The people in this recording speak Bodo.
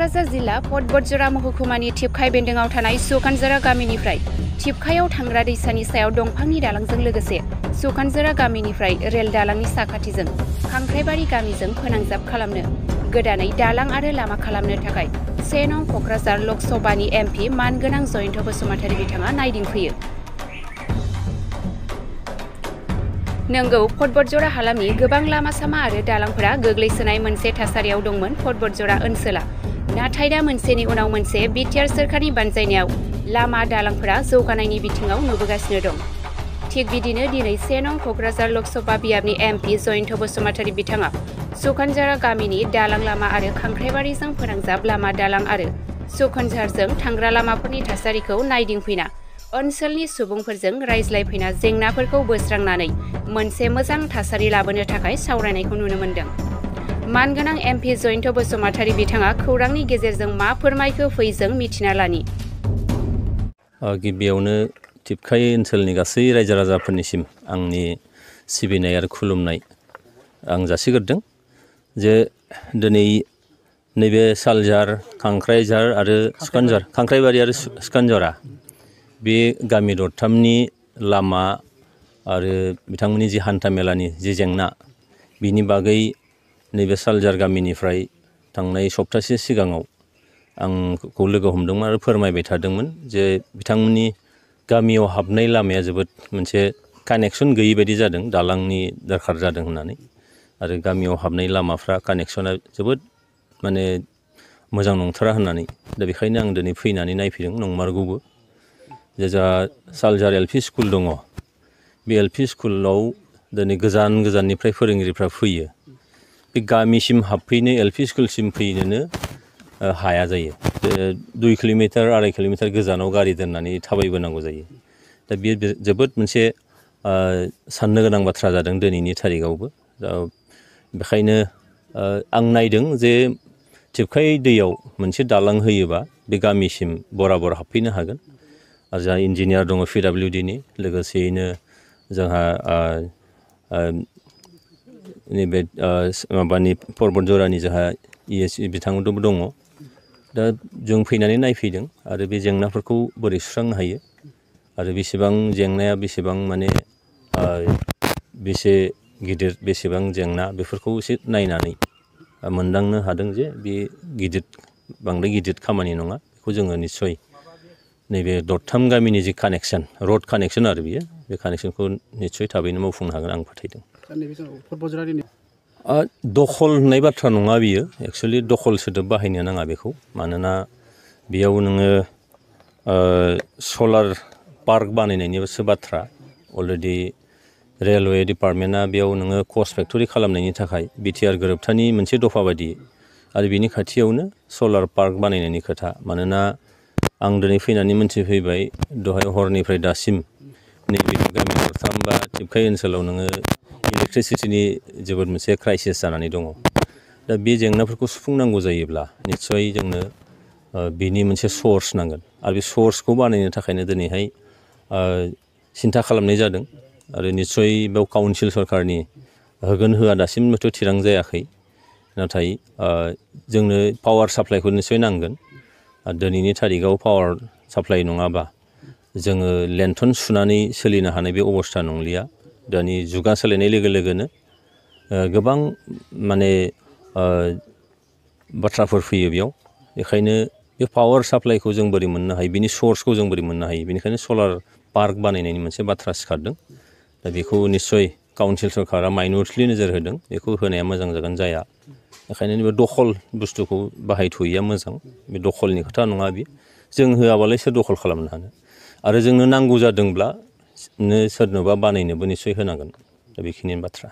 क'क्राझार जिल्ला पटबरजरा महकुमानि टिपखाय बेन्दोंआव थानाय सुखानजरा गामिनिफ्राय टिपखायाव थांग्रा दैसानि सायाव दंफांनि दालांजों लोगोसे सुखानजरा गामिनिफ्राय रेल दालांनि साखाथिजों खांख्राइबारि गामिजों फोनांजाब खालामनो गोदानै दालां आरो लामा खालामनो थाखाय 1 नं क'क्राझार लकसभानि MP मानगोनां जयन्त बसुमतारी बिथाङा नायदिंफैयो। नंगौ, पटबरजरा हालामनि गोबां लामा सामा आरो दालांफोरा गोग्लैसोनाय मोनसे थासारियाव दंमोन पटबरजरा ओनसोला। नाथाय दा मोनसेनि उनाव मोनसे बिटिआर सोरखारनि बानजायनायाव लामा दालांफोरा जौगानायनि बिथिङाव नुबोगासिनो दं। थिग बिदिनो दिनै 1 नं क'क्राझार लकसभा बियाबनि MP जयन्त बसुमतारी बिथाङा सुखानजरा गामिनि दालां लामा आरो खांख्राइबारिजों फोनांजाब लामा दालां आरो सुखानझारजों थांग्रा लामाफोरनि थासारिखौ नायदिंफैना ओनसोलनि सुबुंफोरजों रायज्लायफैना जेंनाफोरखौ बोस्रांनानै मोनसे मोजां थासारि लाबोनो थाखाय सावरायनायखौ नुनो मोन्दों। मानगोनां MP जयन्त बसुमतारी बिथाङा खौरांनि गेजेरजों मा फोरमायखो फै जों मिथिना लानि। गिबियावनो टिपखाय ओनसोलनि गासै रायजो राजाफोरनिसिम आंनि सिबिनाय आरो खुलुमनाय आं जासिग्रोदों जे दिनै नैबे सालझार, खांख्राइझार आरो सुखानझार, खांख्राइबारि आरो सुखानझरा बे गामि दरथामनि लामा आरो बिथांमोननि जि हान्था मेलानि जि जेंना बिनि बागै नैबे सालझार गामिनिफ्राय थांनाय सप्तासे सिगाङाव आंखौ लोगो हमदोंमोन आरो फोरमायबाय थादोंमोन जे बिथांमोननि गामियाव हाबनाय लामाया जोबोद मोनसे कानेक्सन गैयै बायदि जादों, दालांनि दरखार जादों होननानै। आरो गामियाव हाबनाय लामाफ्रा कानेक्सना जोबोद माने मोजां नंथारा होननानै। दा बेखायनो आं दिनै फैनानै नायफैदों, नंमारगौबो जे जा सालझार LP स्कुल दङ, बे LP स्कुलाव दिनै गोजान गोजाननिफ्राय फोरोंगिरिफ्रा फैयो। बे गामिसिम हाबफैनो LP स्कुलसिम फैनोनो हाया जायो। 2 किल'मिटार 2.5 किल'मिटार गोजानाव गारि दोननानै थाबायबोनांगौ जायो। दा बेयो जोबोद मोनसे साननो गोनां बाथ्रा जादों दिनैनि थारिखआवबो। दा बेखायनो आं नायदों जे टिपखाय दैयाव मोनसे दालां होयोबा बे गामिसिम बराबर हाबफैनो हागोन। आरो जोंहा इन्जिनियार दङ PWDनि, लोगोसेयैनो जोंहा नैबे माबानि पटबरजरानि जोंहा ESE बिथांमोनबो दङ। दा जों फैनानै नायफैदों आरो बे जेंनाफोरखौ बोरै सुस्रांनो हायो आरो बेसेबां जेंनाया बेसेबां माने बेसे गिदिर बेसेबां जेंना बेफोरखौ एसे नायनानै मोनदांनो हादों जे बे बांद्राय गिदिर खामानि नङा। बेखौ जोङो निस्सय नैबे दरथाम गामिनि जि कानेक्सन, रड कानेक्सन आरो बियो, बे कानेक्सनखौ निस्सय थाबैनो मावफुंनो हागोन आं फोथायदों। दखल होननाय बाथ्रा नङा बियो, एक्सुवेलि दखल सोदोब बाहायनो नाङा बेखौ। मानोना बेयाव नोङो सलार पार्क बानायनायनिसो बाथ्रा। अलरेडि रेलवे डिपार्टमेन्टआ बेयाव नोङो कच फेक्टरि खालामनायनि थाखाय बिटिआर गोरोबथानि मोनसे दफा बायदि आरो बिनि खाथियावनो सलार पार्क बानायनायनि खोथा। मानोना आं दिनै फैनानै मोनथिफैबाय दहाय हरनिफ्राय दासिम नैबे गामि दरथाम बा टिपखाय ओनसोलाव नोङो इलेक्ट्रिसिटिनि जोबोद मोनसे क्राइसिस जानानै दङ। दा बे जेंनाफोरखौ सुफुंनांगौ जायोब्ला निस्सय जोंनो बिनि मोनसे सर्स नांगोन आरो बे सर्सखौ बानायनो थाखायनो दिनैहाय सिन्था खालामनाय जादों आरो निस्सय बेयाव काउन्सिल सरकारनि होगोन होआ दासिमबोथ' थिरां जायाखै। नाथाय जोंनो पावार साप्लाइखौ निस्सय नांगोन। दिनैनि थारिखआव पावार साप्लाइ नङाबा जोङो लेन्थन सुनानै सोलिनो हानाय बे अबस्था नंलिया। दानि जुगा सोलायनाय लोगो लोगोनो गोबां माने बाथ्राफोर फैयो बेयाव। बेखायनो बे पावार साप्लाइखौ जों बोरै मोननो हायो, बिनि सर्सखौ जों बोरै मोननो हायो, बेनिखायनो सलार पार्क बानायनायनि मोनसे बाथ्रा सिखारदों। दा बेखौ निस्सय काउन्सिल सरकारा माइनरलि नोजोर होदों, बेखौ होनाया मोजां जागोन जाया। बेखायनो बे दखल बुस्थुखौ बाहायथ'यैया मोजां। बे दखलनि खोथा नङा बियो। जों होआबालाय सोर दखल खालामनो हानो। आरो जोंनो नांगौ जादोंब्ला सोरनोबा बानायनोबो निस्सय होनांगोन। दा बेखिनियानो बाथ्रा।